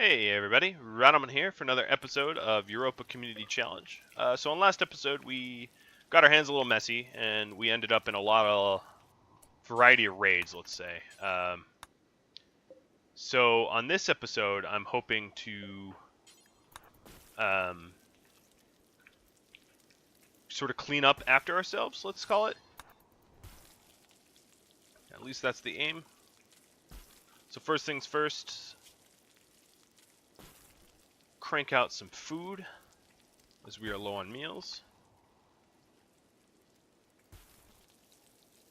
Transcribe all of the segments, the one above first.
Hey everybody, Radaman here for another episode of Europa Community Challenge. So in last episode we got our hands a little messy and we ended up in a lot of variety of raids, let's say. So on this episode I'm hoping to sort of clean up after ourselves, let's call it. At least that's the aim. So first things first, crank out some food as we are low on meals.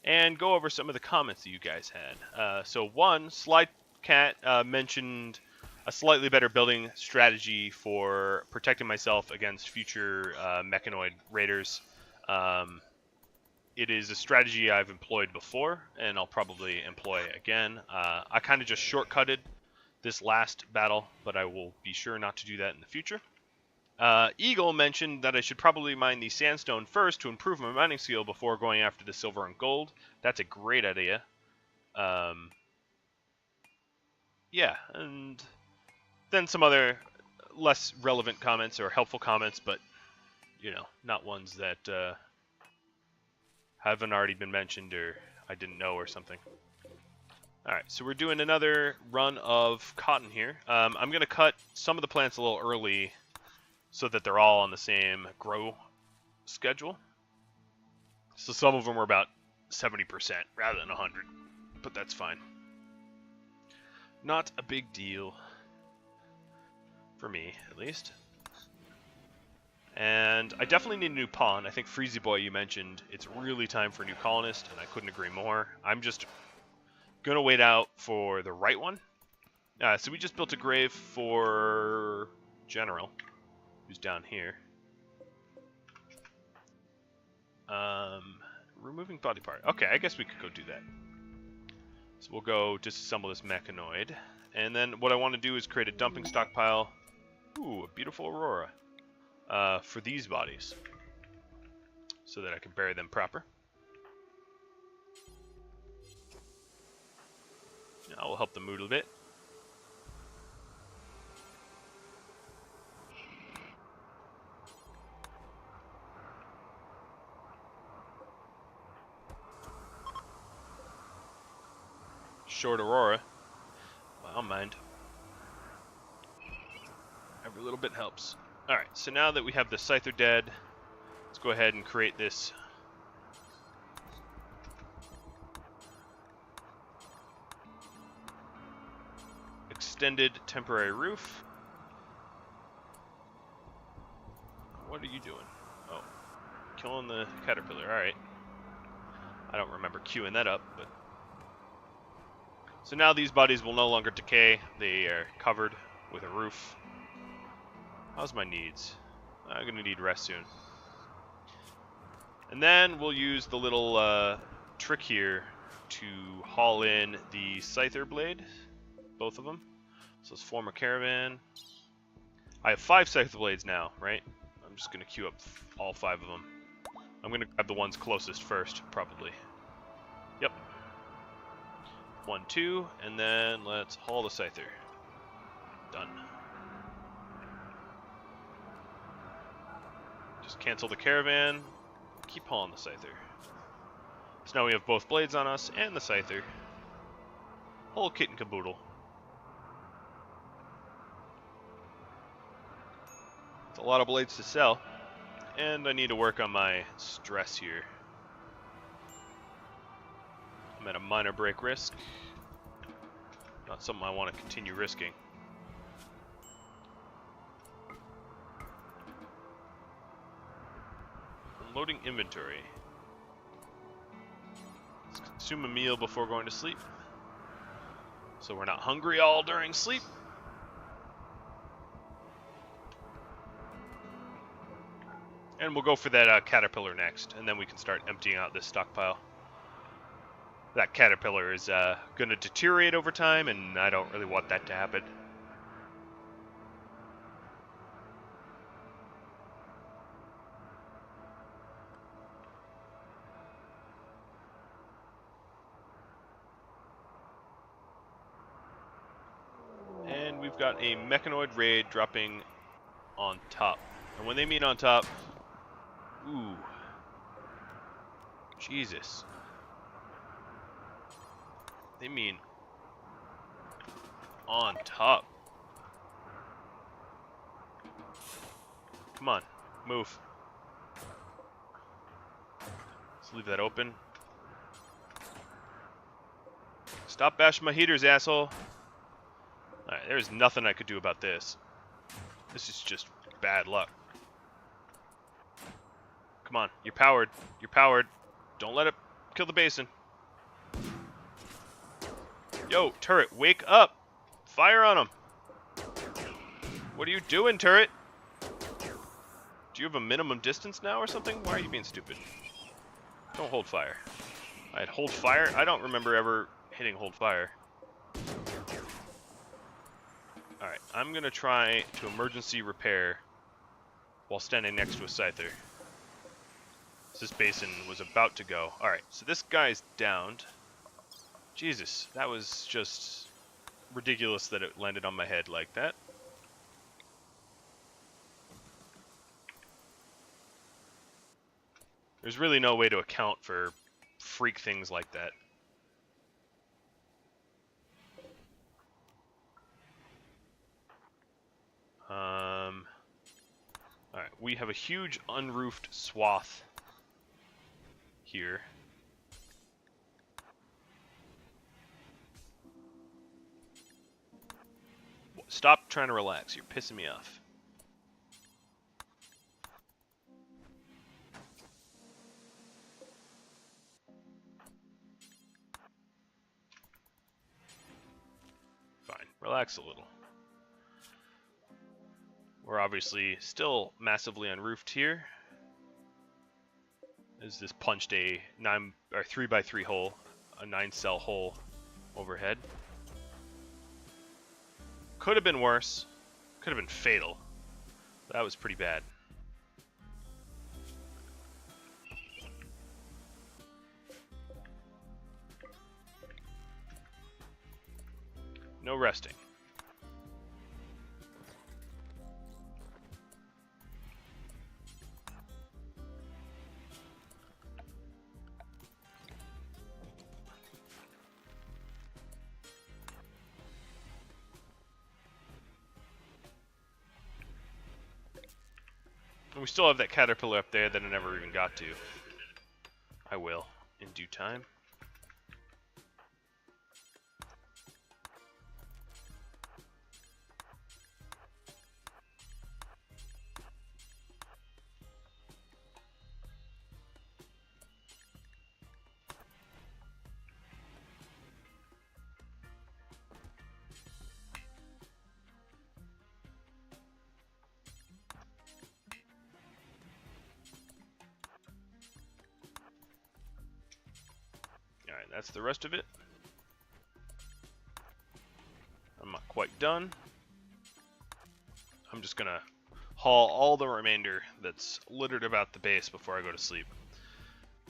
And go over some of the comments that you guys had. So one, SlideCat mentioned a slightly better building strategy for protecting myself against future mechanoid raiders. It is a strategy I've employed before, and I'll probably employ again. I kind of just shortcutted this last battle, but I will be sure not to do that in the future. Eagle mentioned that I should probably mine the sandstone first to improve my mining skill before going after the silver and gold. That's a great idea. Yeah, and then some other less relevant comments or helpful comments, but, you know, not ones that haven't already been mentioned or I didn't know or something. Alright, so we're doing another run of cotton here. I'm going to cut some of the plants a little early so that they're all on the same grow schedule. So some of them are about 70% rather than 100, but that's fine. Not a big deal. For me, at least. And I definitely need a new pawn. I think Freezy Boy, you mentioned it's really time for a new colonist, and I couldn't agree more. I'm just going to wait out for the right one. So we just built a grave for General, who's down here. Removing body part. Okay, I guess we could go do that. So we'll go disassemble this mechanoid. And then what I want to do is create a dumping stockpile. Ooh, a beautiful aurora. For these bodies. So that I can bury them proper. That will help the mood a bit. Short aurora. Well, I don't mind. Every little bit helps. Alright, so now that we have the Scyther dead, let's go ahead and create this extended temporary roof. What are you doing? Oh, killing the caterpillar. Alright. I don't remember queuing that up, but... So now these bodies will no longer decay. They are covered with a roof. How's my needs? I'm going to need rest soon. And then we'll use the little trick here to haul in the Scyther blade. Both of them. So let's form a caravan. I have 5 Scyther blades now, right? I'm just going to queue up all 5 of them. I'm going to grab the ones closest first, probably. Yep. 1, 2, and then let's haul the Scyther. Done. Just cancel the caravan. Keep hauling the Scyther. So now we have both blades on us and the Scyther. Whole kit and caboodle. It's a lot of blades to sell. And I need to work on my stress here. I'm at a minor break risk. Not something I want to continue risking. Unloading inventory. Let's consume a meal before going to sleep. So we're not hungry all during sleep. And we'll go for that caterpillar next, and then we can start emptying out this stockpile. That caterpillar is going to deteriorate over time, and I don't really want that to happen. we've got a mechanoid raid dropping on top. And when they mean on top, ooh, Jesus. They mean on top. Come on, move. Let's leave that open. Stop bashing my heaters, asshole. Alright, there's nothing I could do about this. This is just bad luck. Come on, you're powered. You're powered. Don't let it kill the basin. Yo, turret, wake up! Fire on him! What are you doing, turret? Do you have a minimum distance now or something? Why are you being stupid? Don't hold fire. Alright, hold fire? I don't remember ever hitting hold fire. Alright, I'm gonna try to emergency repair while standing next to a scyther. This basin was about to go. Alright, so this guy's downed. Jesus, that was just ridiculous that it landed on my head like that. There's really no way to account for freak things like that. Alright, we have a huge unroofed swath here. Stop trying to relax, you're pissing me off. Fine, relax a little. We're obviously still massively unroofed here. Is this punched a 3x3 hole, a 9-cell hole overhead. Could have been worse. Could have been fatal. That was pretty bad. No resting. And we still have that caterpillar up there that I never even got to. I will, in due time. Alright, that's the rest of it. I'm not quite done. I'm just gonna haul all the remainder that's littered about the base before I go to sleep.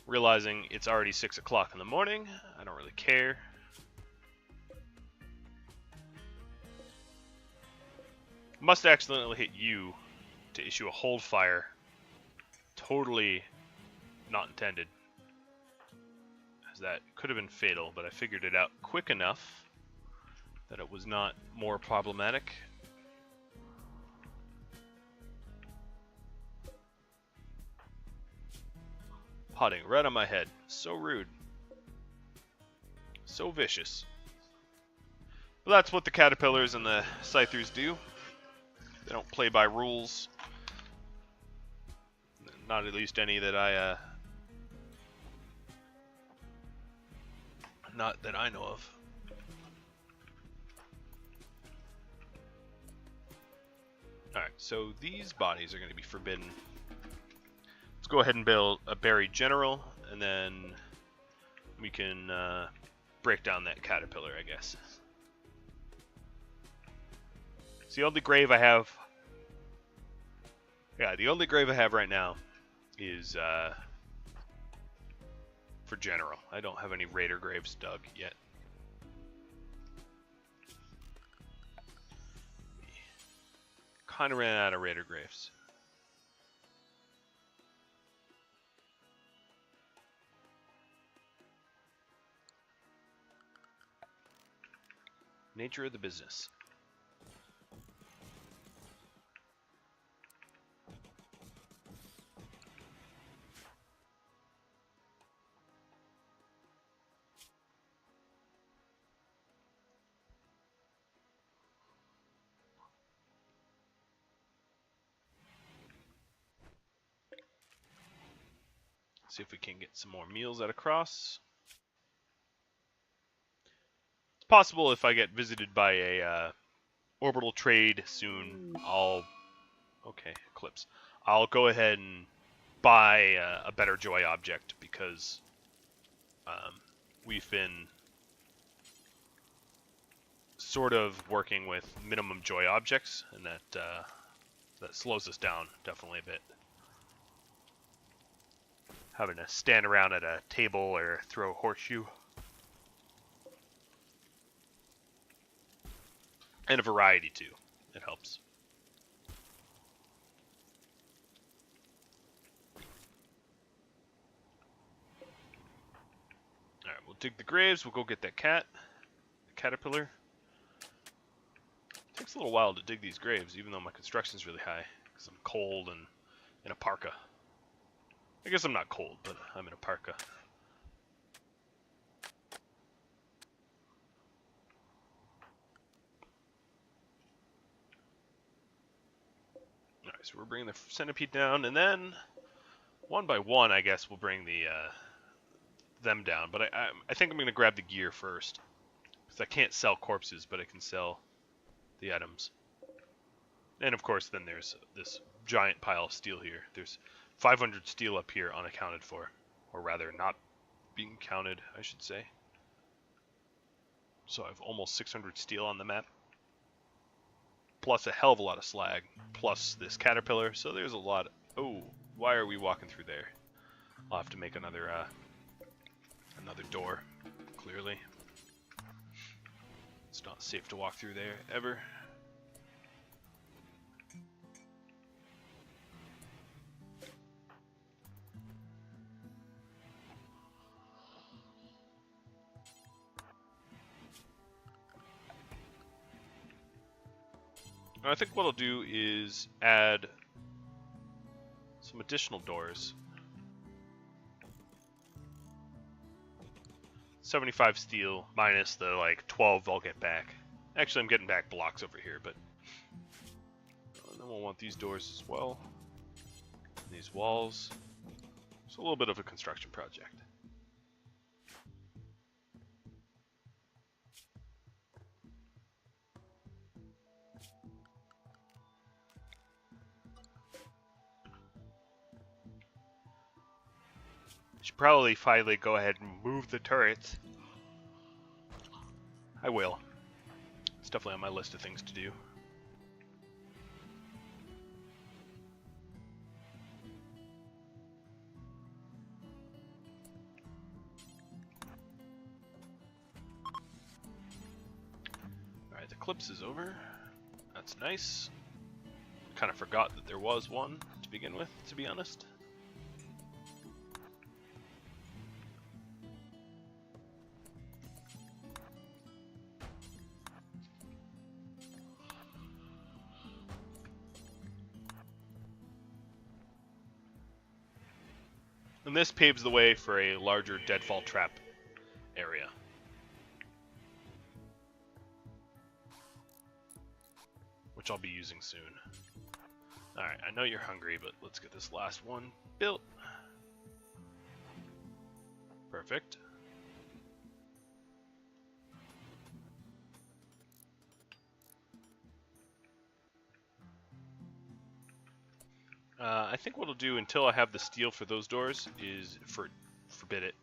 Realizing it's already 6 o'clock in the morning, I don't really care. Must accidentally hit you to issue a hold fire. Totally not intended. As that could have been fatal, but I figured it out quick enough that it was not more problematic. Potting right on my head. So rude. So vicious. But that's what the caterpillars and the scythers do. They don't play by rules. Not at least any that not that I know of. Alright, so these bodies are going to be forbidden. Let's go ahead and build a buried general, and then we can break down that caterpillar, I guess. It's the only grave I have. Yeah, the only grave I have right now is for general. I don't have any raider graves dug yet. kind of ran out of raider graves. Nature of the business. See if we can get some more meals out across. It's possible if I get visited by a orbital trade soon, okay, Eclipse. I'll go ahead and buy a better joy object because we've been sort of working with minimum joy objects, and that slows us down definitely a bit. Having to stand around at a table or throw a horseshoe. And a variety too. It helps. Alright, we'll dig the graves, we'll go get that cat. The caterpillar. It takes a little while to dig these graves, even though my construction's really high. Because I'm cold and in a parka. I guess I'm not cold, but I'm in a parka. Alright, so we're bringing the centipede down, and then one by one, I guess we'll bring the them down. But I think I'm going to grab the gear first, because I can't sell corpses, but I can sell the items. And of course, then there's this giant pile of steel here. There's 500 steel up here unaccounted for, or rather not being counted, I should say. So I have almost 600 steel on the map, plus a hell of a lot of slag, plus this caterpillar. So there's a lot. Oh, why are we walking through there? I'll have to make another door. Clearly, it's not safe to walk through there ever. I think what I'll do is add some additional doors. 75 steel minus the like 12 I'll get back. Actually, I'm getting back blocks over here, but then we'll want these doors as well. And these walls. It's a little bit of a construction project. Should probably finally go ahead and move the turrets. I will. It's definitely on my list of things to do. Alright, the Eclipse is over. That's nice. Kind of forgot that there was one to begin with, to be honest. And this paves the way for a larger deadfall trap area. Which I'll be using soon. Alright, I know you're hungry, but let's get this last one built. Perfect. I think what I'll do until I have the steel for those doors is forbid it.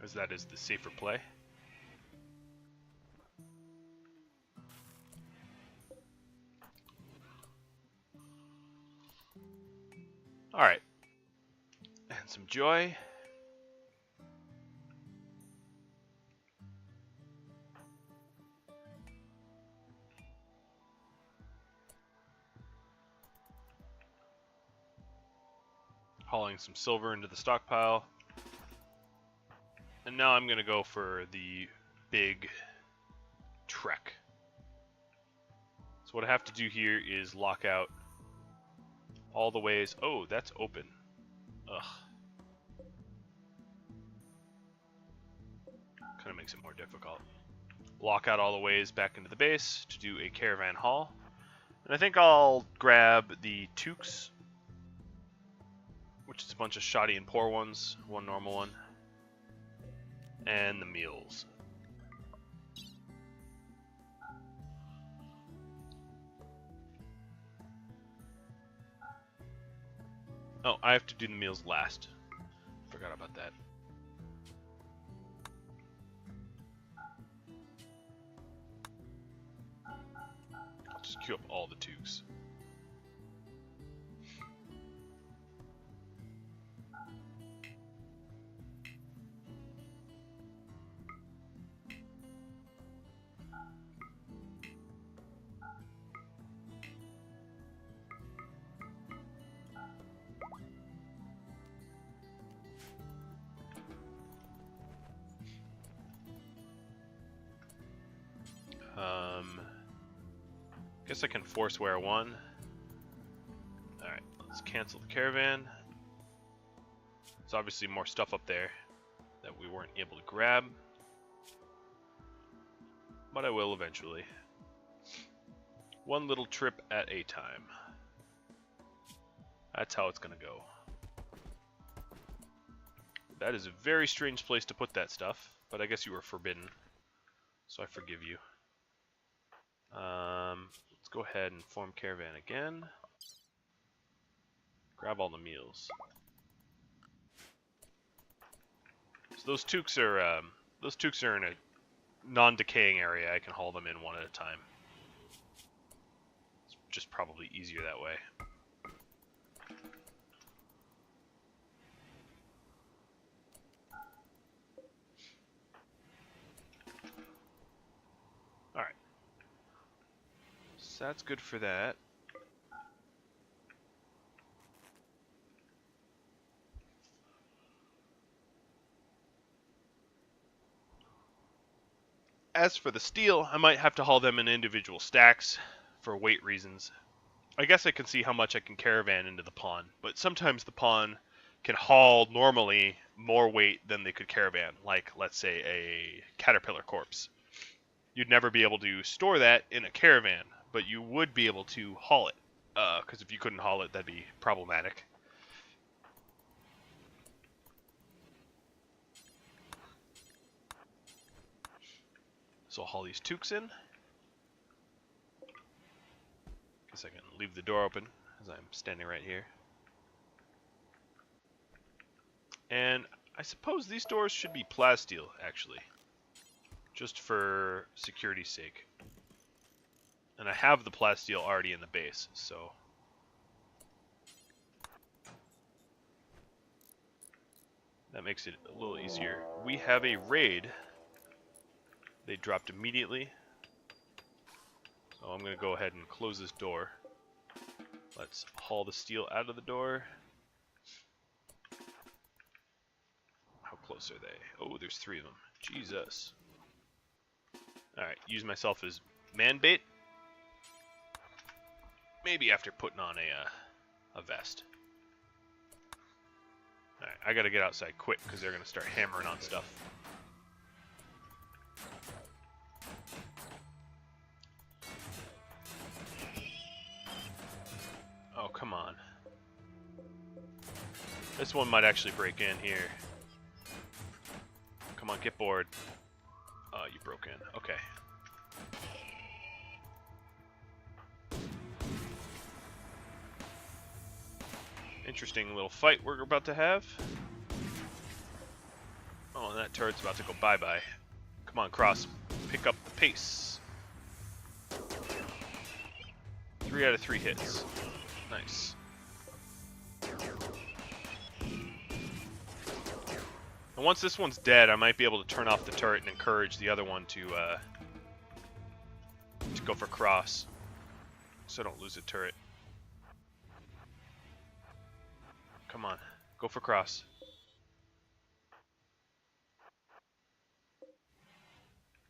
As that is the safer play. Alright. And some joy. Hauling some silver into the stockpile. And now I'm going to go for the big trek. So what I have to do here is lock out all the ways. Oh, that's open. Ugh. Kind of makes it more difficult. Lock out all the ways back into the base to do a caravan haul. And I think I'll grab the toques, which is a bunch of shoddy and poor ones, one normal one, and the meals. Oh, I have to do the meals last. Forgot about that. I'll just queue up all the toques. Guess I can force wear one. Alright, let's cancel the caravan. There's obviously more stuff up there that we weren't able to grab. But I will eventually. One little trip at a time. That's how it's gonna go. That is a very strange place to put that stuff, but I guess you were forbidden, so I forgive you. Let's go ahead and form caravan again. Grab all the meals. So those toques are in a non-decaying area. I can haul them in one at a time. It's just probably easier that way. Alright. So that's good for that. As for the steel, I might have to haul them in individual stacks for weight reasons. I guess I can see how much I can caravan into the pawn, but sometimes the pawn can haul normally more weight than they could caravan, like let's say a caterpillar corpse. You'd never be able to store that in a caravan, but you would be able to haul it, because if you couldn't haul it, that'd be problematic. So I'll haul these toques in. Guess I can leave the door open as I'm standing right here. And I suppose these doors should be plasteel, actually, just for security's sake. And I have the plasteel already in the base, so that makes it a little easier. We have a raid. They dropped immediately. So I'm going to go ahead and close this door. Let's haul the steel out of the door. How close are they? Oh, there's 3 of them. Jesus. Alright, use myself as man bait. Maybe after putting on a vest. Alright, I gotta get outside quick because they're gonna start hammering on stuff. Oh, come on. This one might actually break in here. Come on, get bored. Oh, you broke in. Okay. Interesting little fight we're about to have. Oh, and that turret's about to go bye-bye. Come on, Cross. Pick up the pace. 3 out of 3 hits. Nice. And once this one's dead, I might be able to turn off the turret and encourage the other one to go for Cross, so I don't lose a turret. Come on. Go for cross.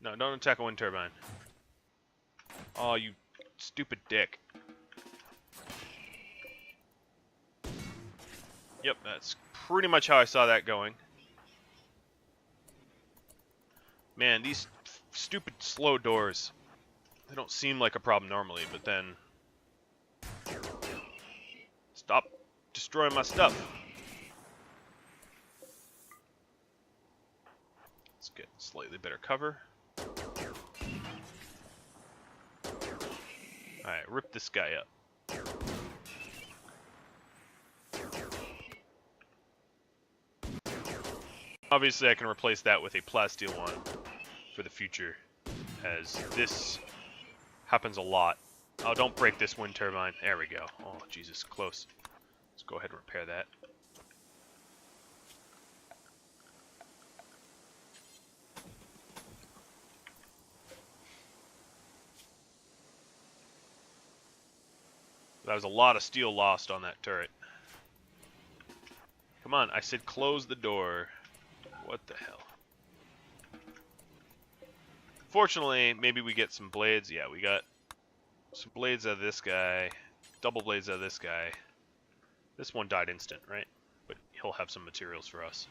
No, don't attack a wind turbine. Oh, you stupid dick. Yep, that's pretty much how I saw that going. Man, these stupid slow doors. They don't seem like a problem normally, but then... Stop destroying my stuff. Let's get slightly better cover. Alright, rip this guy up. Obviously I can replace that with a plasteel one for the future, as this happens a lot. Oh, don't break this wind turbine. There we go. Oh, Jesus, close. Let's go ahead and repair that. That was a lot of steel lost on that turret. Come on, I said close the door. What the hell? Fortunately, maybe we get some blades. Yeah, we got some blades out of this guy. Double blades out of this guy. This one died instant, right? But he'll have some materials for us.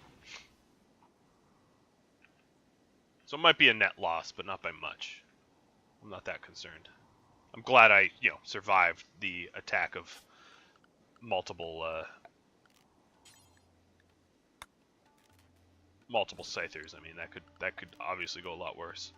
So it might be a net loss, but not by much. I'm not that concerned. I'm glad I, survived the attack of multiple scythers. I mean, that could obviously go a lot worse.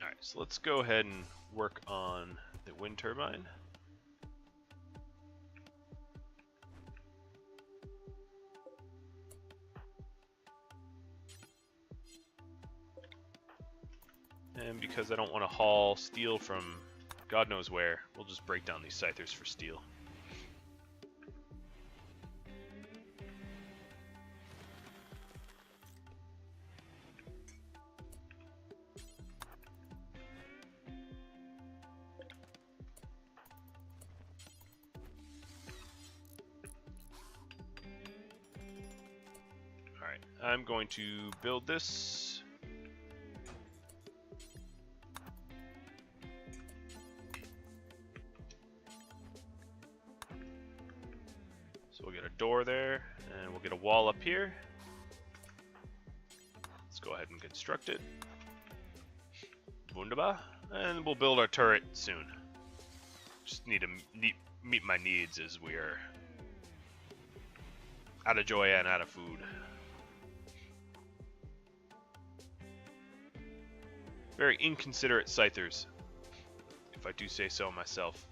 All right, so let's go ahead and work on the wind turbine. And because I don't want to haul steel from God knows where, we'll just break down these scythers for steel. Alright, I'm going to build this. We'll get a door there, and we'll get a wall up here. Let's go ahead and construct it. Wunderbar. And we'll build our turret soon. Just need to meet my needs as we are out of joy and out of food. Very inconsiderate scythers, if I do say so myself.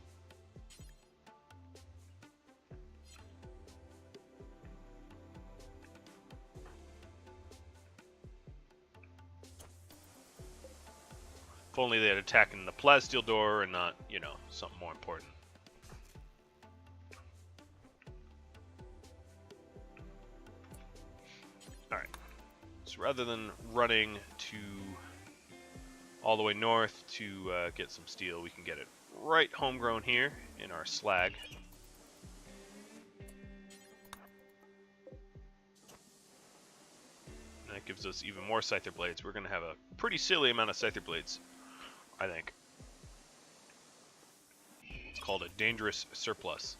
If only they had attacked in the plasteel door and not, something more important. Alright. So rather than running to all the way north to get some steel, we can get it right homegrown here in our slag. And that gives us even more scyther blades. We're going to have a pretty silly amount of scyther blades, I think. It's called a dangerous surplus.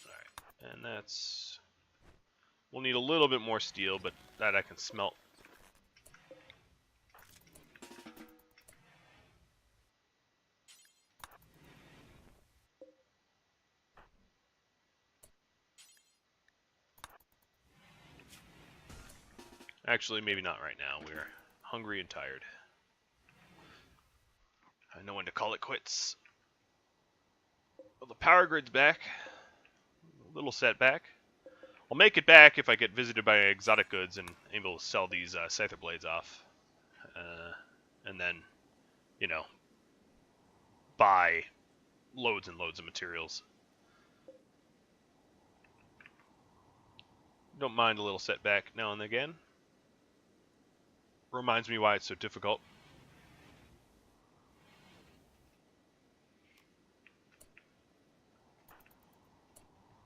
Alright, and that's... We'll need a little bit more steel, but that I can smelt. Actually, maybe not right now. We're hungry and tired. I know when to call it quits. Well, the power grid's back. A little setback. I'll make it back if I get visited by exotic goods and able to sell these scyther blades off. and then, you know, buy loads and loads of materials. Don't mind a little setback now and again. Reminds me why it's so difficult.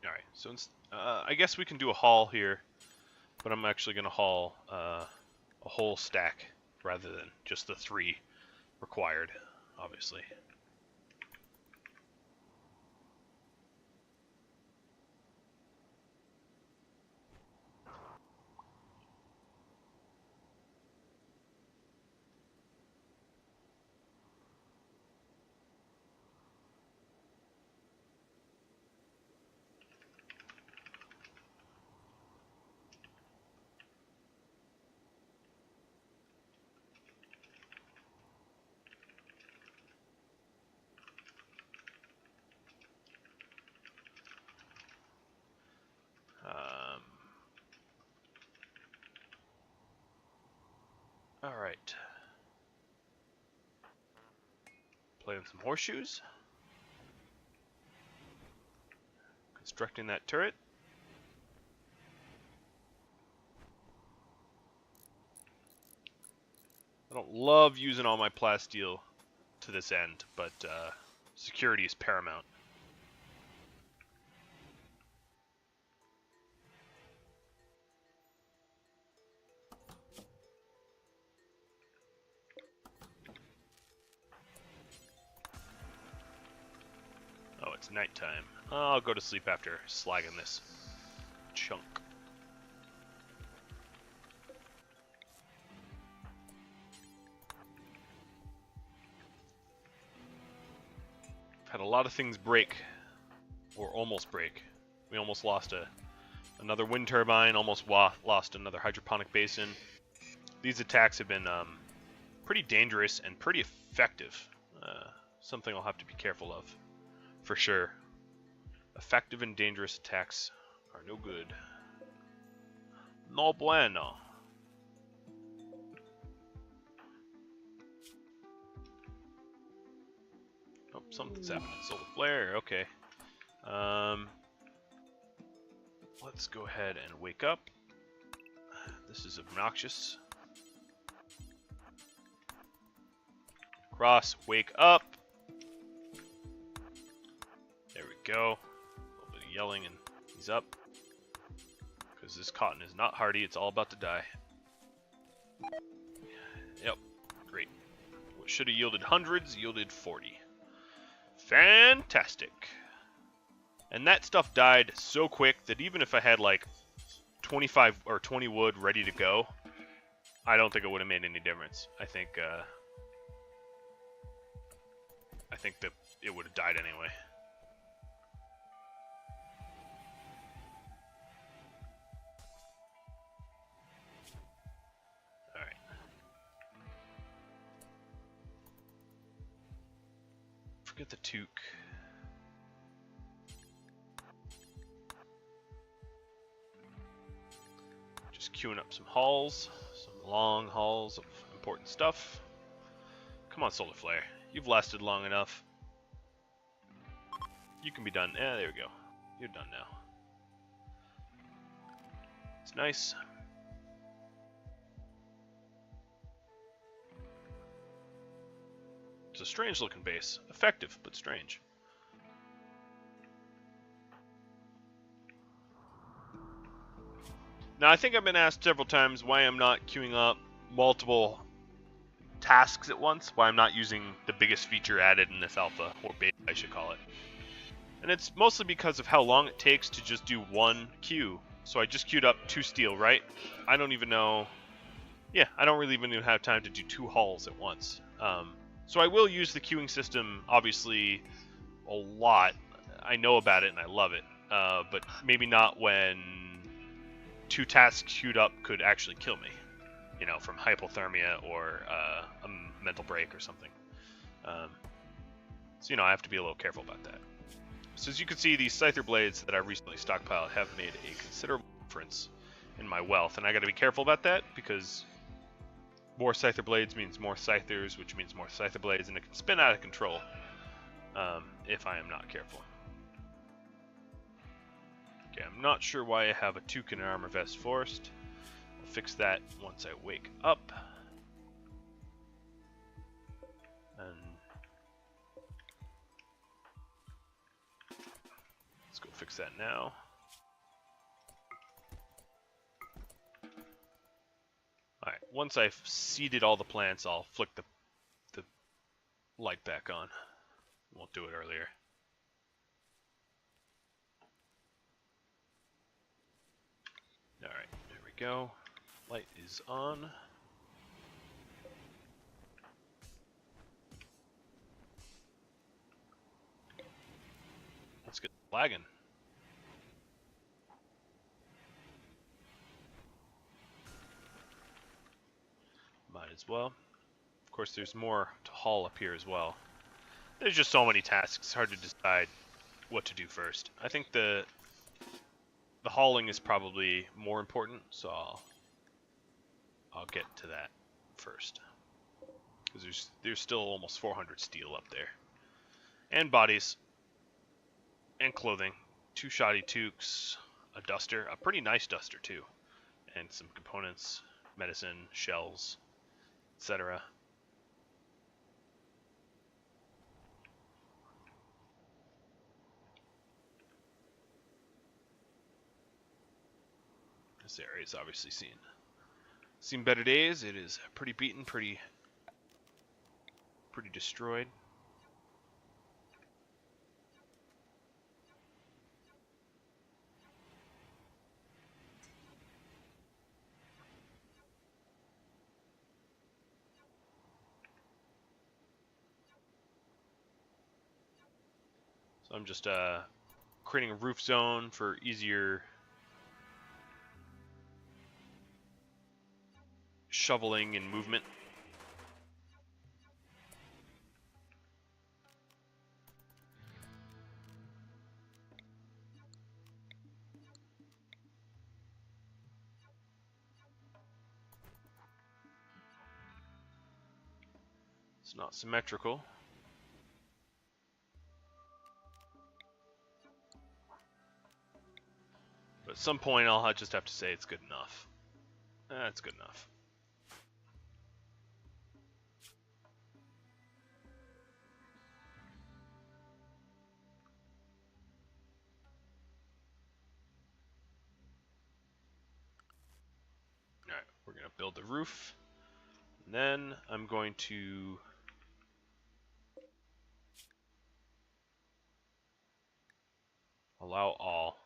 Alright, so I guess we can do a haul here, but I'm actually going to haul a whole stack rather than just the 3 required, obviously. Alright. Playing some horseshoes. Constructing that turret. I don't love using all my plasteel to this end, but security is paramount. Oh, it's nighttime. I'll go to sleep after slagging this chunk. Had a lot of things break, or almost break. We almost lost another wind turbine, almost lost another hydroponic basin. These attacks have been pretty dangerous and pretty effective. Something I'll have to be careful of, for sure. Effective and dangerous attacks are no good. No bueno. Oh, something's happening. Solar flare, okay. Let's go ahead and wake up. This is obnoxious. Cross, wake up. There we go. A little bit of yelling and he's up. Because this cotton is not hardy, it's all about to die. Yep, great. What should have yielded hundreds, yielded 40. Fantastic. And that stuff died so quick that even if I had like 25 or 20 wood ready to go, I don't think it would have made any difference. I think that it would have died anyway. Alright. Forget the toque. Just queuing up some hauls, some long hauls of important stuff. Come on, Solar Flare. You've lasted long enough. You can be done. Yeah, there we go. You're done now. It's nice. It's a strange looking base. Effective, but strange. Now, I think I've been asked several times why I'm not queuing up multiple tasks at once, why I'm not using the biggest feature added in this alpha, or beta I should call it. And it's mostly because of how long it takes to just do one queue. So I just queued up 2 steel, right? I don't even know... Yeah, I don't really even have time to do 2 hauls at once. So I will use the queuing system, obviously, a lot. I know about it and I love it. But maybe not when 2 tasks queued up could actually kill me. You know, from hypothermia or a mental break or something. So, you know, I have to be a little careful about that. So as you can see, these Scyther blades that I recently stockpiled have made a considerable difference in my wealth. And I got to be careful about that because More Scyther Blades means more Scythers, which means more Scyther Blades, and it can spin out of control if I am not careful. Okay, I'm not sure why I have a Toucan and Armor Vest forced. I'll fix that once I wake up. And let's go fix that now. Alright, once I've seeded all the plants, I'll flick the light back on. Won't do it earlier. Alright, there we go. Light is on. Let's get lagging. Might as well. Of course, there's more to haul up here as well. There's just so many tasks, it's hard to decide what to do first. I think the hauling is probably more important, so I'll get to that first. Because there's still almost 400 steel up there. And bodies. And clothing. 2 shoddy toques, a duster, a pretty nice duster too. And some components, medicine, shells, etc. This area is obviously seen better days. It is pretty beaten, pretty destroyed. So I'm just creating a roof zone for easier shoveling and movement. It's not symmetrical. But at some point I'll just have to say it's good enough. It's good enough. Alright, we're going to build the roof. And then I'm going to allow all.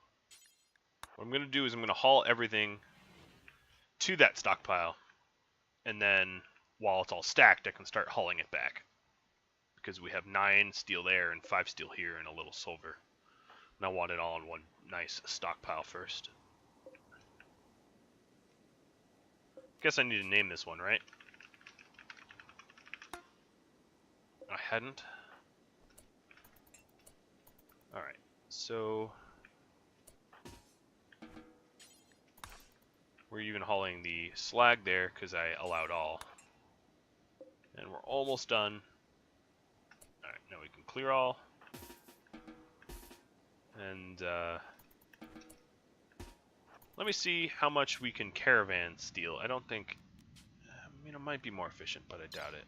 What I'm going to do is I'm going to haul everything to that stockpile. And then while it's all stacked, I can start hauling it back. Because we have 9 steel there and 5 steel here and a little silver. And I want it all in one nice stockpile first. Guess I need to name this one, right? I hadn't. Alright, so we're even hauling the slag there because I allowed all. And we're almost done. Alright, now we can clear all. And let me see how much we can caravan steal. I don't think, I mean, it might be more efficient, but I doubt it.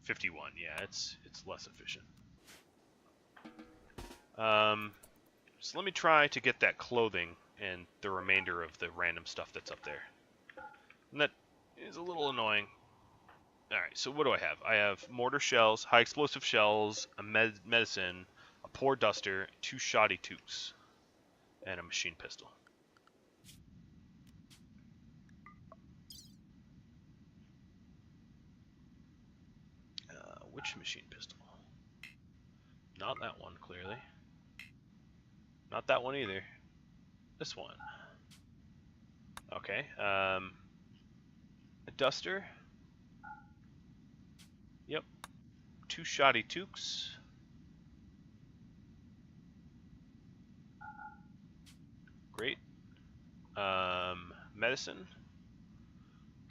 51, yeah, it's less efficient. So let me try to get that clothing and the remainder of the random stuff that's up there. And that is a little annoying. Alright, so what do I have? I have mortar shells, high explosive shells, a medicine, a poor duster, 2 shoddy toques, and a machine pistol. Which machine pistol? Not that one, clearly. Not that one either. This one. Okay. A duster. Yep. 2 shoddy toques. Great. Medicine.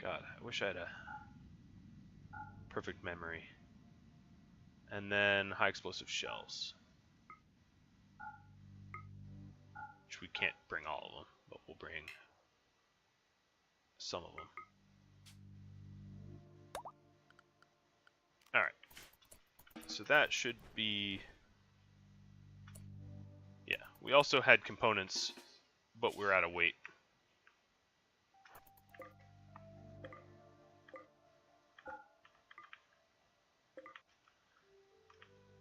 God, I wish I had a perfect memory. And then high explosive shells. Which we can't bring all of them, but we'll bring some of them. Alright. So that should be... Yeah, we also had components, but we're out of weight.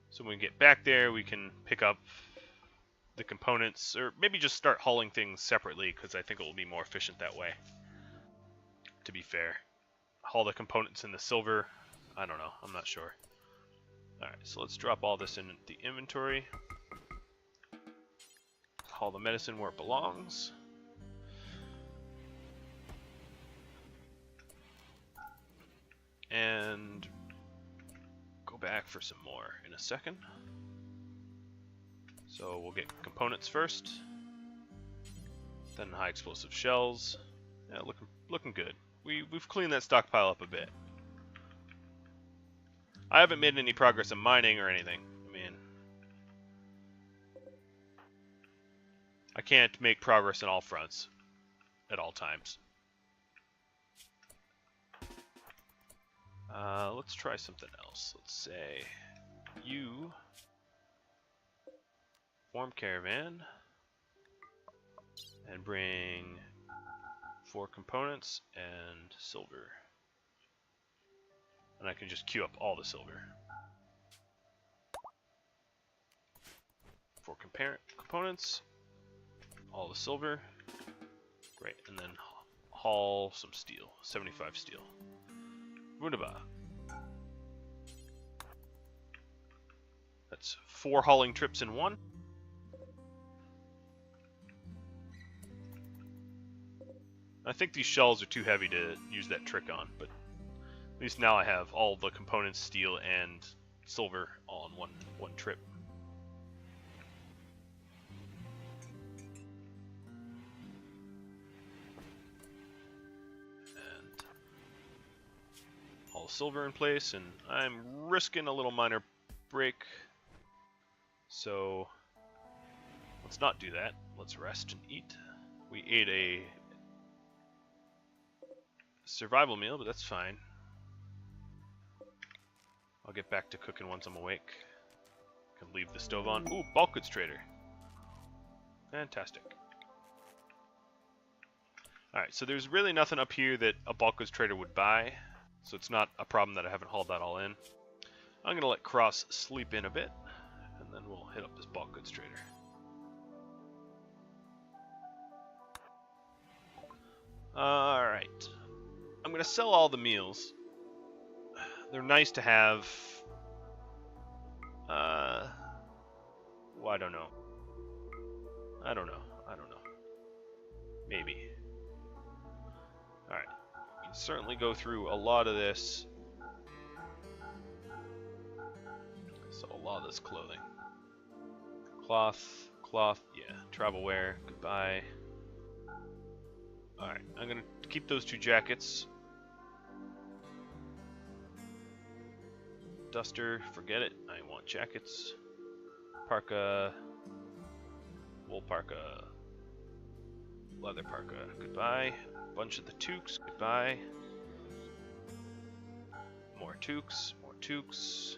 So when we get back there, we can pick up the components, or maybe just start hauling things separately, because I think it will be more efficient that way, to be fair. Haul the components in the silver. I don't know. I'm not sure. Alright, so let's drop all this in the inventory. Haul the medicine where it belongs. And go back for some more in a second. So we'll get components first. Then high explosive shells. Yeah, looking good. We've cleaned that stockpile up a bit. I haven't made any progress in mining or anything. I mean, I can't make progress in all fronts at all times. Let's try something else. Let's say you form caravan and bring 4 components and silver. And I can just queue up all the silver. 4 components, all the silver. Great, and then haul some steel, 75 steel. Wunderbar. That's 4 hauling trips in 1. I think these shells are too heavy to use that trick on, but at least now I have all the components, steel and silver, all in one trip. And all the silver in place, and I'm risking a little minor break. So let's not do that. Let's rest and eat. We ate a survival meal, but that's fine. I'll get back to cooking once I'm awake. Can leave the stove on. Ooh, bulk goods trader. Fantastic. Alright, so there's really nothing up here that a bulk goods trader would buy, so it's not a problem that I haven't hauled that all in. I'm going to let Cross sleep in a bit, and then we'll hit up this bulk goods trader. Alright. I'm going to sell all the meals. They're nice to have. Well, I don't know. I don't know. Maybe. Alright. You can certainly go through a lot of this. So a lot of this clothing. Cloth, yeah. Travel wear, goodbye. Alright, I'm going to keep those 2 jackets. Duster, forget it. I want jackets. Parka. Wool parka. Leather parka, goodbye. Bunch of the toques, goodbye. More toques, more toques.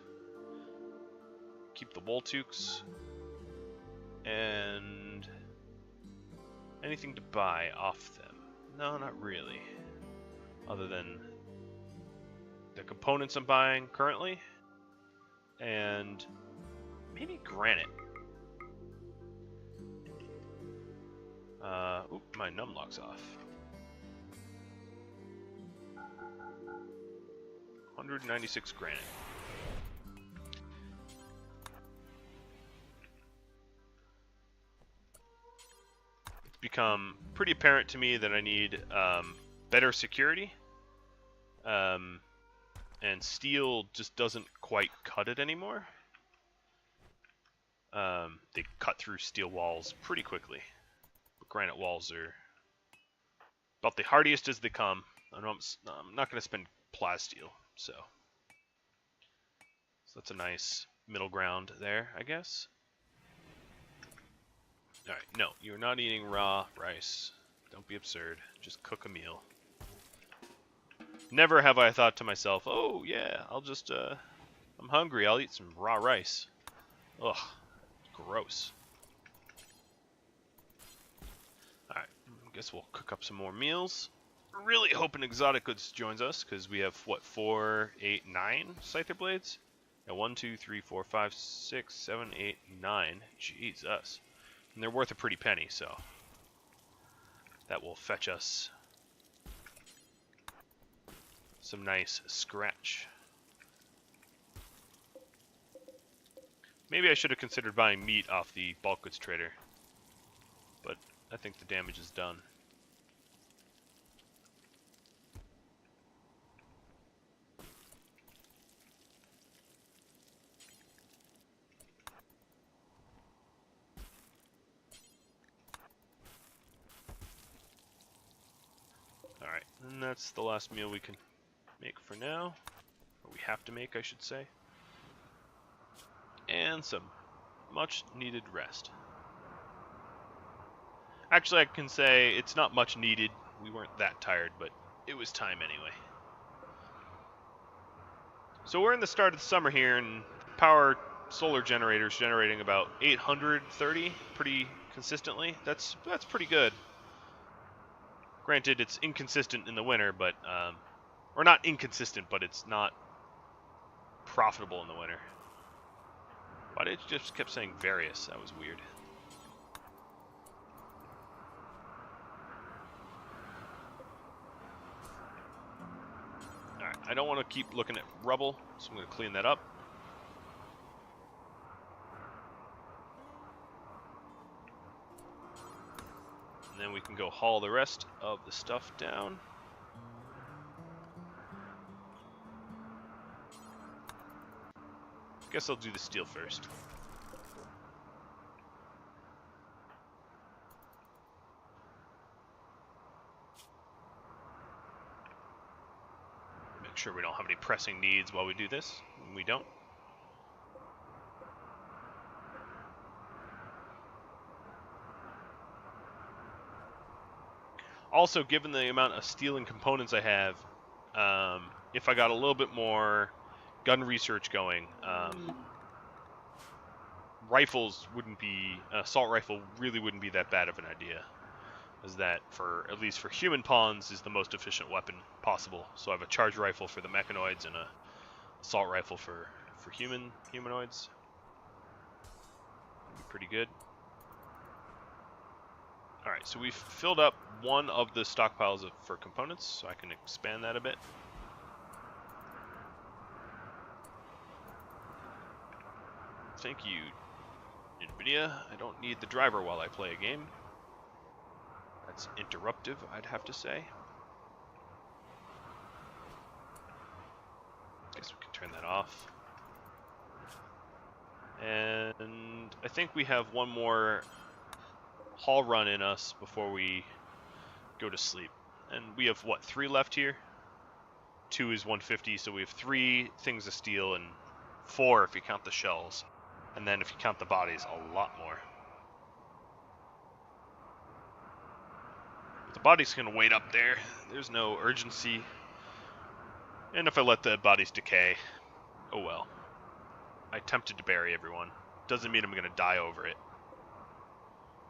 Keep the wool toques. And anything to buy off them? No, not really. Other than the components I'm buying currently. And maybe granite. Oop, my numlock's off. 196 granite. It's become pretty apparent to me that I need better security. And steel just doesn't quite cut it anymore. They cut through steel walls pretty quickly. But granite walls are about the hardiest as they come. I'm not going to spend plasteel, so that's a nice middle ground there, I guess. All right, no, you're not eating raw rice. Don't be absurd. Just cook a meal. Never have I thought to myself, oh yeah, I'm hungry, I'll eat some raw rice. Ugh, gross. Alright, I guess we'll cook up some more meals. Really hoping Exotic Goods joins us, because we have, what, 4, 8, 9 Scyther Blades? Yeah, 1, 2, 3, 4, 5, 6, 7, 8, 9. Jesus. And they're worth a pretty penny, so that will fetch us some nice scratch. Maybe I should have considered buying meat off the bulk goods trader, but I think the damage is done. Alright, and that's the last meal we can make for now. Or we have to make, I should say. And some much needed rest. Actually, I can say it's not much needed. We weren't that tired, but it was time anyway. So we're in the start of the summer here, and power solar generators generating about 830 pretty consistently. That's pretty good. Granted, it's inconsistent in the winter, but or not inconsistent, but it's not profitable in the winter. But it just kept saying various. That was weird. Alright, I don't want to keep looking at rubble, so I'm going to clean that up. And then we can go haul the rest of the stuff down. Guess I'll do the steel first. Make sure we don't have any pressing needs while we do this. We don't. Also, given the amount of steel and components I have, if I got a little bit more gun research going, rifles wouldn't be, assault rifle really wouldn't be that bad of an idea. As that, for at least for human pawns, is the most efficient weapon possible. So I have a charge rifle for the mechanoids and a assault rifle for humanoids. That'd be pretty good. Alright, so we've filled up one of the stockpiles for components, so I can expand that a bit. Thank you, NVIDIA. I don't need the driver while I play a game. That's interruptive, I'd have to say. Guess we can turn that off. And I think we have one more haul run in us before we go to sleep. And we have, what, 3 left here? 2 is 150, so we have 3 things of steel and 4 if you count the shells. And then if you count the bodies, a lot more. But the bodies can wait up there. There's no urgency. And if I let the bodies decay, oh well. I attempted to bury everyone. Doesn't mean I'm going to die over it.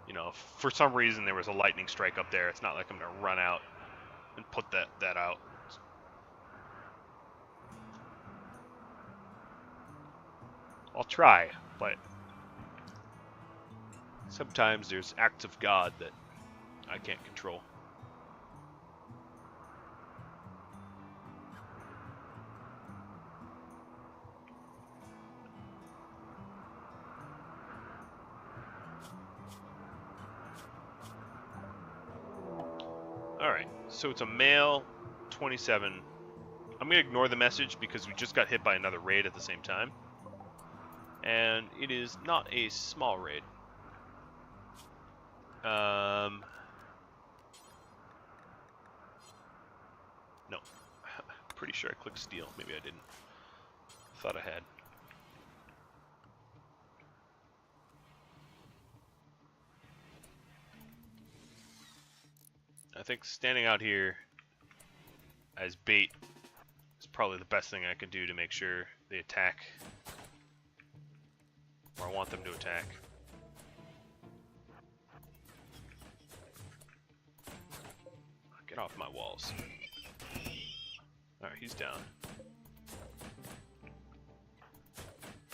You know, if for some reason there was a lightning strike up there, it's not like I'm going to run out and put that out. I'll try, but sometimes there's acts of God that I can't control. Alright, so it's a male 27. I'm going to ignore the message because we just got hit by another raid at the same time. And it is not a small raid. sure I clicked steel. Maybe I didn't. Thought I had. I think standing out here as bait is probably the best thing I can do to make sure they attack. Or I want them to attack. Get off my walls. Alright, he's down.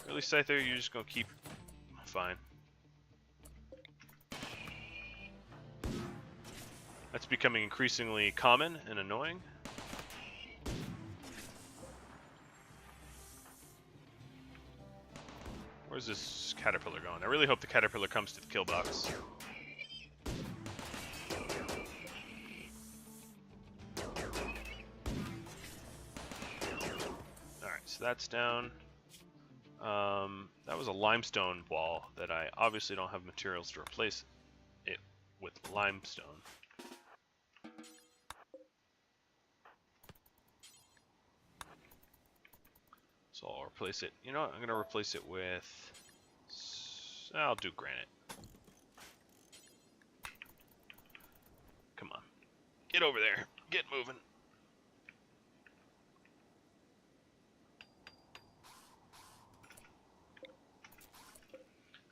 Really, Scyther, you're just gonna keep... Fine. That's becoming increasingly common and annoying. Where's this caterpillar going? I really hope the caterpillar comes to the kill box. Alright, so that's down. That was a limestone wall that I obviously don't have materials to replace it with limestone. So I'll replace it. You know what? I'm going to replace it with... I'll do granite. Come on. Get over there. Get moving.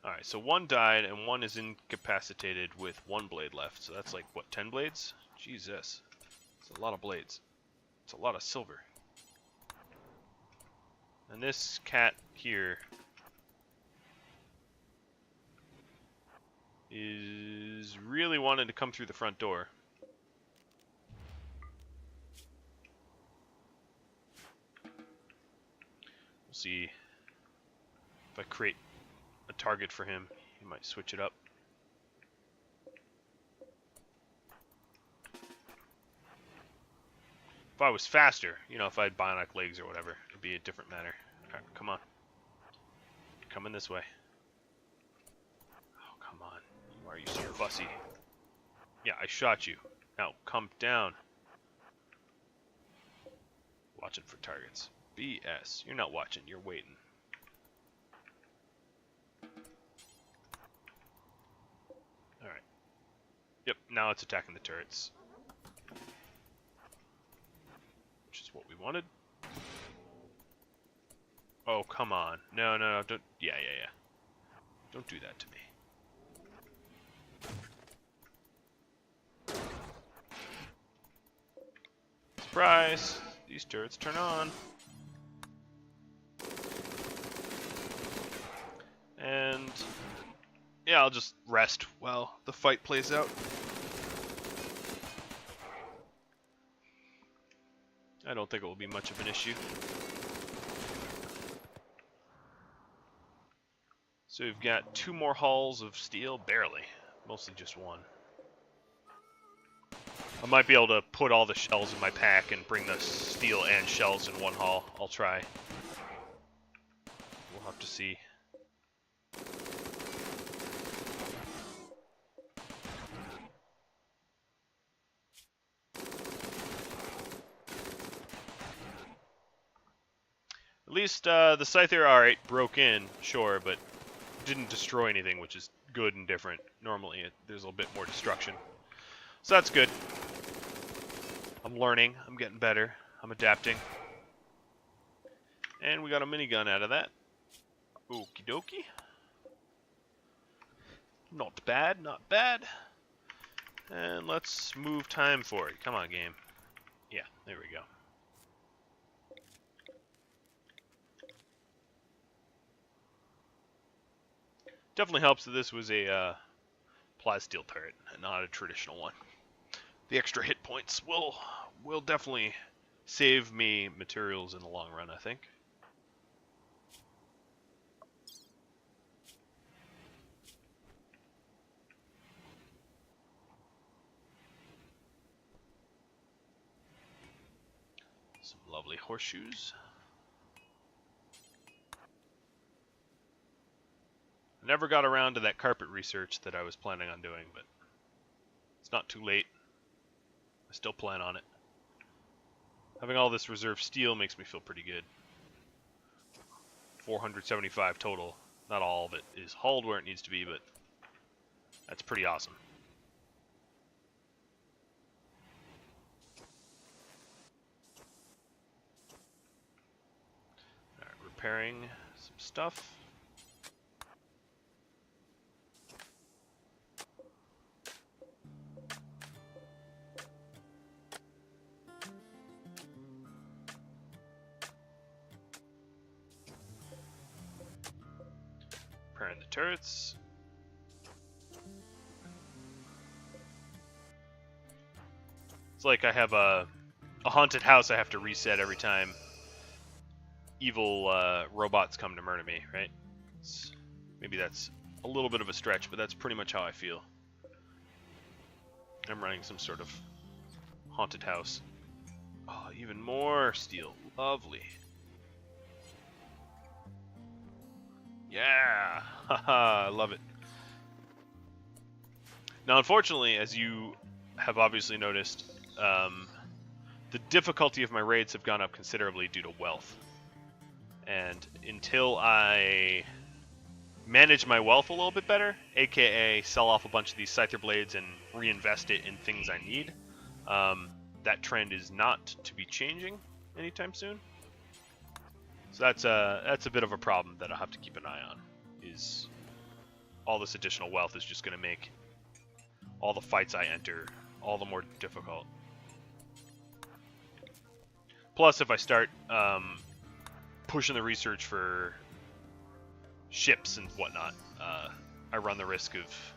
Alright, so one died and one is incapacitated with one blade left. So that's like, what, 10 blades? Jesus. It's a lot of blades. It's a lot of silver. And this cat here is really wanting to come through the front door. We'll see if I create a target for him. He might switch it up. If I was faster, you know, if I had bionic legs or whatever, it'd be a different matter. Alright, come on. You're coming this way. Oh, come on. Why are you so fussy? Yeah, I shot you. Now, come down. Watching for targets. BS. You're not watching, you're waiting. Alright. Yep, now it's attacking the turrets. Which is what we wanted. Oh, come on. No, no, no, don't... Yeah. Don't do that to me. Surprise! These turrets turn on. And... yeah, I'll just rest while the fight plays out. I don't think it will be much of an issue. So we've got 2 more hulls of steel, barely. Mostly just 1. I might be able to put all the shells in my pack and bring the steel and shells in 1 hull. I'll try. We'll have to see. At least the Scyther, alright, broke in, sure, but didn't destroy anything, which is good and different. Normally there's a little bit more destruction. So that's good. I'm learning, I'm getting better, I'm adapting. And we got a minigun out of that. Okie dokie. Not bad, not bad. And let's move time forward. Come on, game. Yeah, there we go. Definitely helps that this was a plasteel turret and not a traditional one. The extra hit points will definitely save me materials in the long run, I think. Some lovely horseshoes. Never got around to that carpet research that I was planning on doing, but it's not too late. I still plan on it. Having all this reserve steel makes me feel pretty good. 475 total. Not all of it is hauled where it needs to be, but that's pretty awesome. Alright, repairing some stuff. Repairing the turrets. It's like I have a haunted house I have to reset every time evil robots come to murder me, right? Maybe that's a little bit of a stretch, but that's pretty much how I feel. I'm running some sort of haunted house. Oh, even more steel. Lovely. Yeah! Haha, I love it. Now, unfortunately, as you have obviously noticed, the difficulty of my raids have gone up considerably due to wealth. And until I manage my wealth a little bit better, aka sell off a bunch of these Scyther blades and reinvest it in things I need, that trend is not to be changing anytime soon. So that's a bit of a problem that I'll have to keep an eye on. Is all this additional wealth is just going to make all the fights I enter all the more difficult. Plus, if I start pushing the research for ships and whatnot, I run the risk of,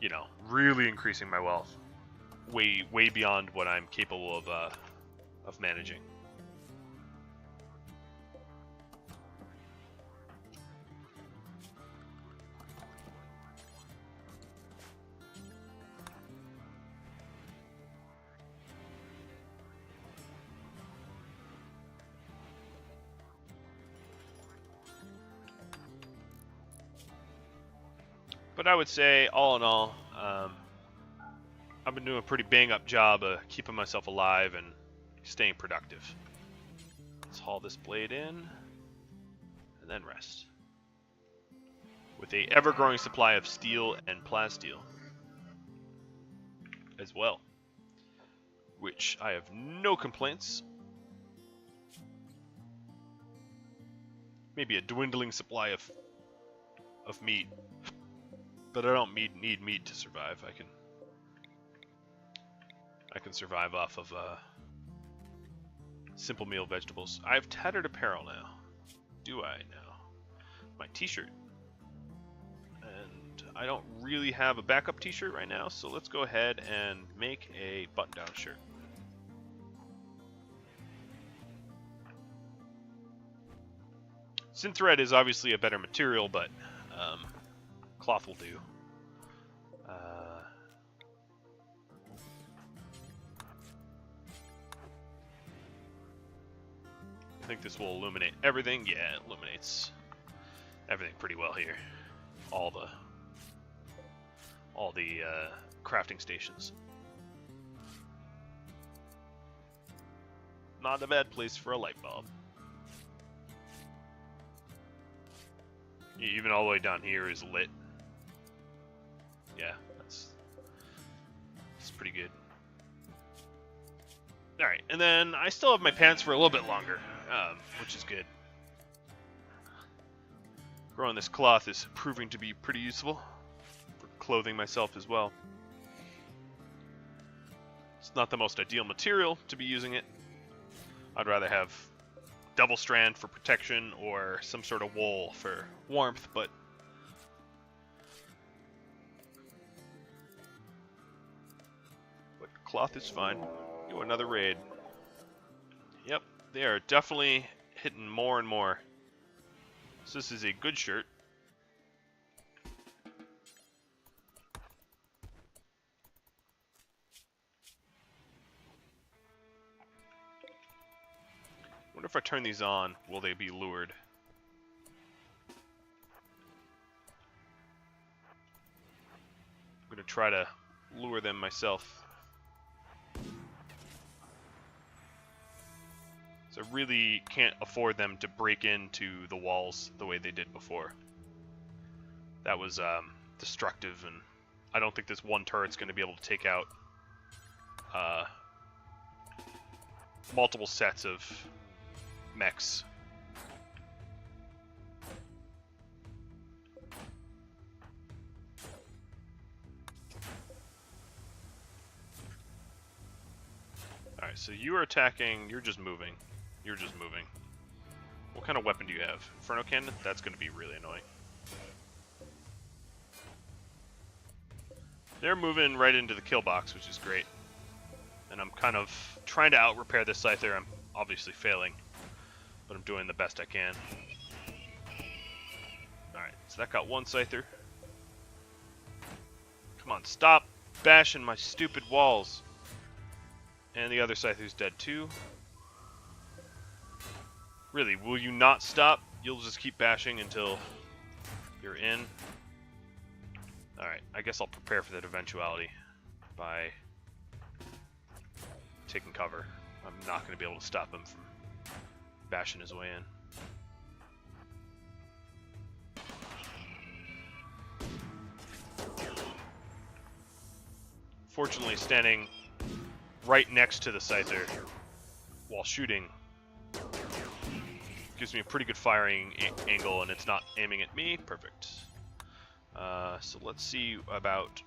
you know, really increasing my wealth way beyond what I'm capable of managing. But I would say, all in all, I've been doing a pretty bang-up job of keeping myself alive and staying productive. Let's haul this blade in, and then rest. With a ever-growing supply of steel and plasteel as well, which I have no complaints. Maybe a dwindling supply of meat. But I don't need meat to survive. I can survive off of simple meal vegetables. I have tattered apparel now. Do I now? My t-shirt. And I don't really have a backup t-shirt right now, so let's go ahead and make a button-down shirt. Synthread is obviously a better material, but cloth will do. I think this will illuminate everything. Yeah, it illuminates everything pretty well here. All the crafting stations. Not a bad place for a light bulb. Even all the way down here is lit. Yeah, that's pretty good. Alright, and then I still have my pants for a little bit longer, which is good. Growing this cloth is proving to be pretty useful for clothing myself as well. It's not the most ideal material to be using it. I'd rather have double strand for protection or some sort of wool for warmth, but cloth is fine. Do another raid. Yep, they are definitely hitting more and more. So this is a good shirt. Wonder if I turn these on, will they be lured? I'm gonna try to lure them myself. So I really can't afford them to break into the walls the way they did before. That was destructive, and I don't think this one turret's going to be able to take out multiple sets of mechs. Alright, so you are attacking, you're just moving. You're just moving. What kind of weapon do you have? Inferno Cannon? That's going to be really annoying. They're moving right into the kill box, which is great. And I'm kind of trying to out-repair this Scyther. I'm obviously failing, but I'm doing the best I can. Alright, so that got one Scyther. Come on, stop bashing my stupid walls. And the other Scyther's dead too. Really, will you not stop? You'll just keep bashing until you're in. Alright, I guess I'll prepare for that eventuality by taking cover. I'm not going to be able to stop him from bashing his way in. Fortunately, standing right next to the Scyther while shooting gives me a pretty good firing angle, and it's not aiming at me. Perfect. So let's see about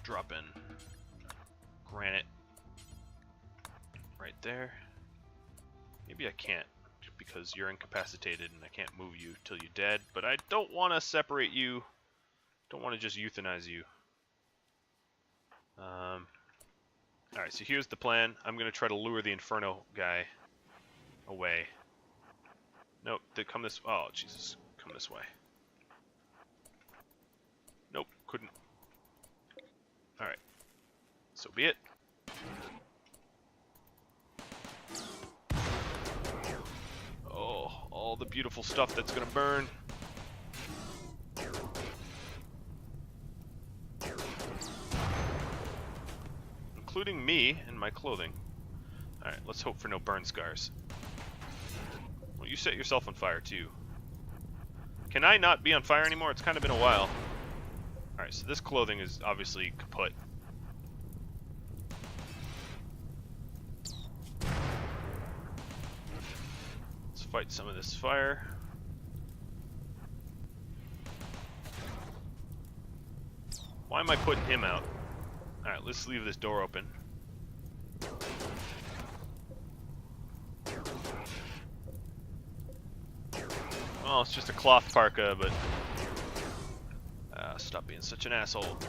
dropping granite right there. Maybe I can't because you're incapacitated and I can't move you till you're dead, but I don't want to separate you. Don't want to just euthanize you. Alright, so here's the plan. I'm going to try to lure the Inferno guy away. Nope, they come this... Oh, Jesus. Come this way. Nope, couldn't. Alright. So be it. Oh, all the beautiful stuff that's going to burn. Including me and my clothing. Alright, let's hope for no burn scars. Well, you set yourself on fire too. Can I not be on fire anymore? It's kind of been a while. Alright, so this clothing is obviously kaput. Let's fight some of this fire. Why am I putting him out? Alright, let's leave this door open. Well, it's just a cloth parka, but... stop being such an asshole.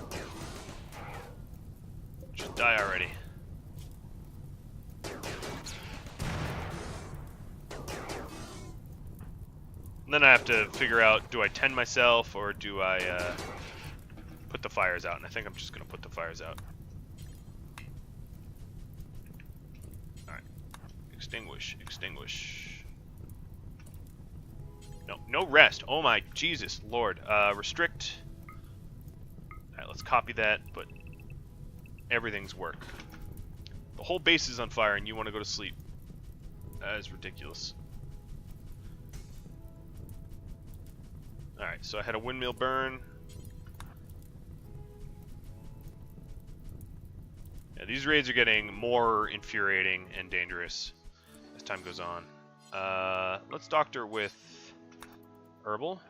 Just die already. And then I have to figure out, do I tend myself, or do I put the fires out? And I think I'm just going to put the fires out. Alright. Extinguish, extinguish. No, no rest. Oh my Jesus Lord. Restrict. Alright, let's copy that, but everything's work. The whole base is on fire and you want to go to sleep. That is ridiculous. Alright, so I had a windmill burn. Yeah, these raids are getting more infuriating and dangerous as time goes on. Let's doctor with herbal.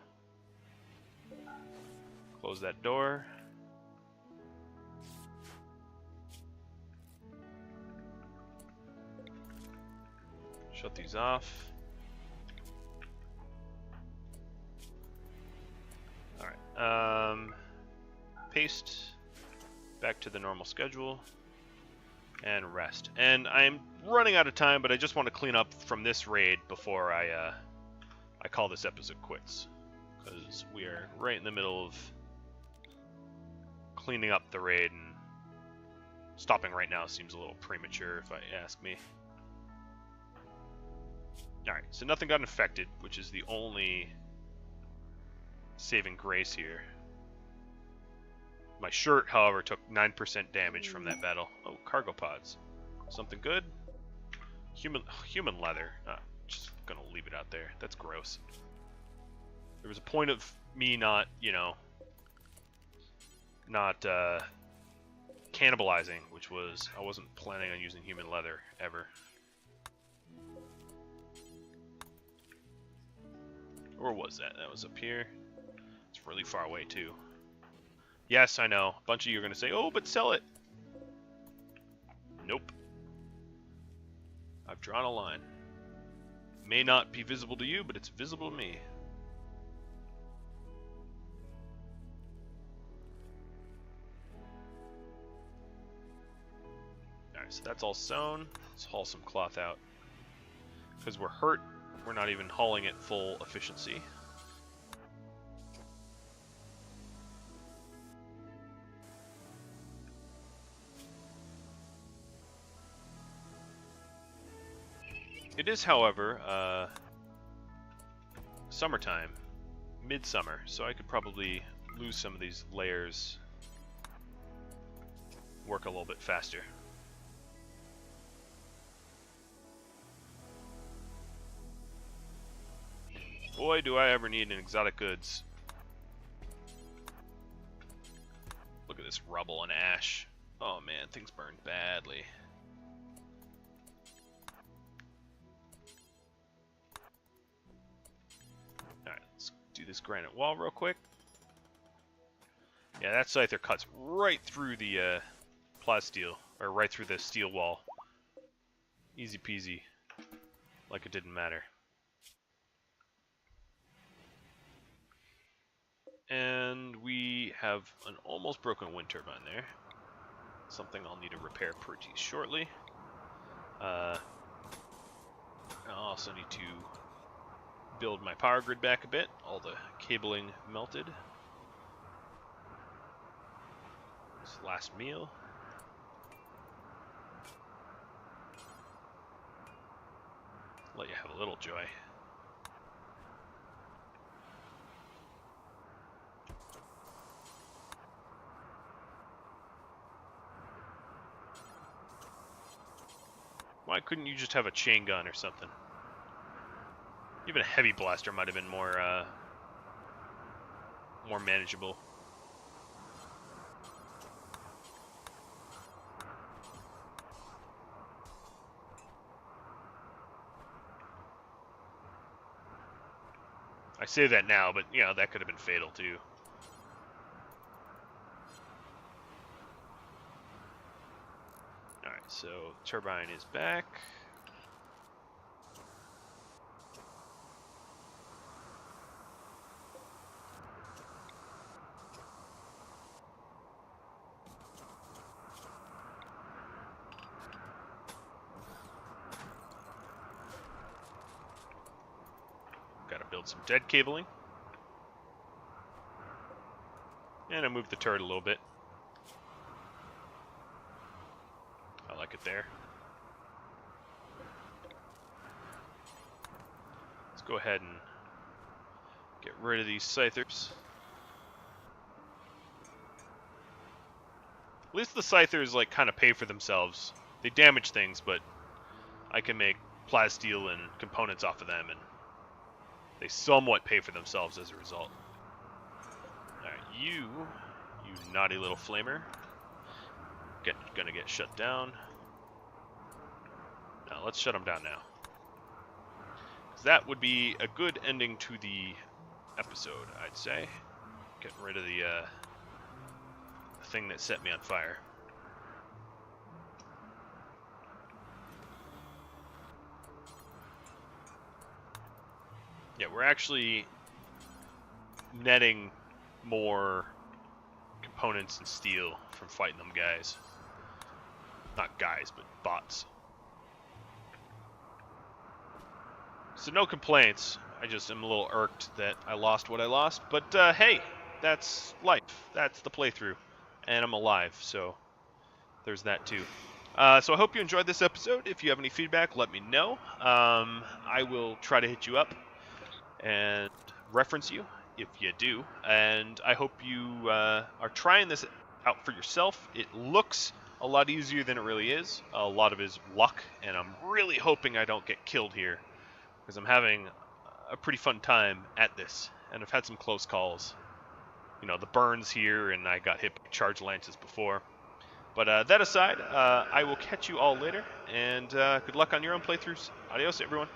Close that door. Shut these off. Alright. Paste. Back to the normal schedule. And rest. And I'm running out of time, but I just want to clean up from this raid before I call this episode quits. Because we are right in the middle of cleaning up the raid, and stopping right now seems a little premature if I ask me. Alright, so nothing got infected, which is the only saving grace here. My shirt, however, took 9% damage from that battle. Oh, cargo pods. Something good? Human leather. Just gonna leave it out there. That's gross. There was a point of me not, you know, not cannibalizing, which was I wasn't planning on using human leather ever. Or was that? That was up here. It's really far away too. Yes, I know. A bunch of you are gonna say, "Oh, but sell it." Nope. I've drawn a line. It may not be visible to you, but it's visible to me. Alright, so that's all sewn. Let's haul some cloth out. Because we're hurt, we're not even hauling at full efficiency. It is, however, summertime, midsummer, so I could probably lose some of these layers, work a little bit faster. Boy, do I ever need an exotic goods. Look at this rubble and ash. Oh man, things burn badly. Alright, let's do this granite wall real quick. Yeah, that scyther cuts right through the plasteel, or right through the steel wall. Easy peasy. Like it didn't matter. And we have an almost broken wind turbine there. Something I'll need to repair pretty shortly. I also need to build my power grid back a bit. All the cabling melted. This last meal. Let you have a little joy. Why couldn't you just have a chain gun or something? Even a heavy blaster might have been more manageable. I say that now, but you know, that could have been fatal too. Alright, so turbine is back. Gotta build some dead cabling. And I moved the turret a little bit. I like it there. Let's go ahead and get rid of these scythers. At least the scythers like kind of pay for themselves. They damage things, but I can make plasteel and components off of them, and they somewhat pay for themselves as a result. Alright, you naughty little flamer. Gonna get shut down. Now, let's shut them down now. 'Cause that would be a good ending to the episode, I'd say. Getting rid of the thing that set me on fire. Yeah, we're actually netting more components and steel from fighting them guys. Not guys, but bots. So no complaints. I just am a little irked that I lost what I lost. But hey, that's life. That's the playthrough. And I'm alive, so there's that too. So I hope you enjoyed this episode. If you have any feedback, let me know. I will try to hit you up and reference you if you do. And I hope you are trying this out for yourself. It looks a lot easier than it really is. A lot of it is luck, and I'm really hoping I don't get killed here, because I'm having a pretty fun time at this, and I've had some close calls. You know, the burns here, and I got hit by charge lances before. But that aside, I will catch you all later, and good luck on your own playthroughs. Adios, everyone.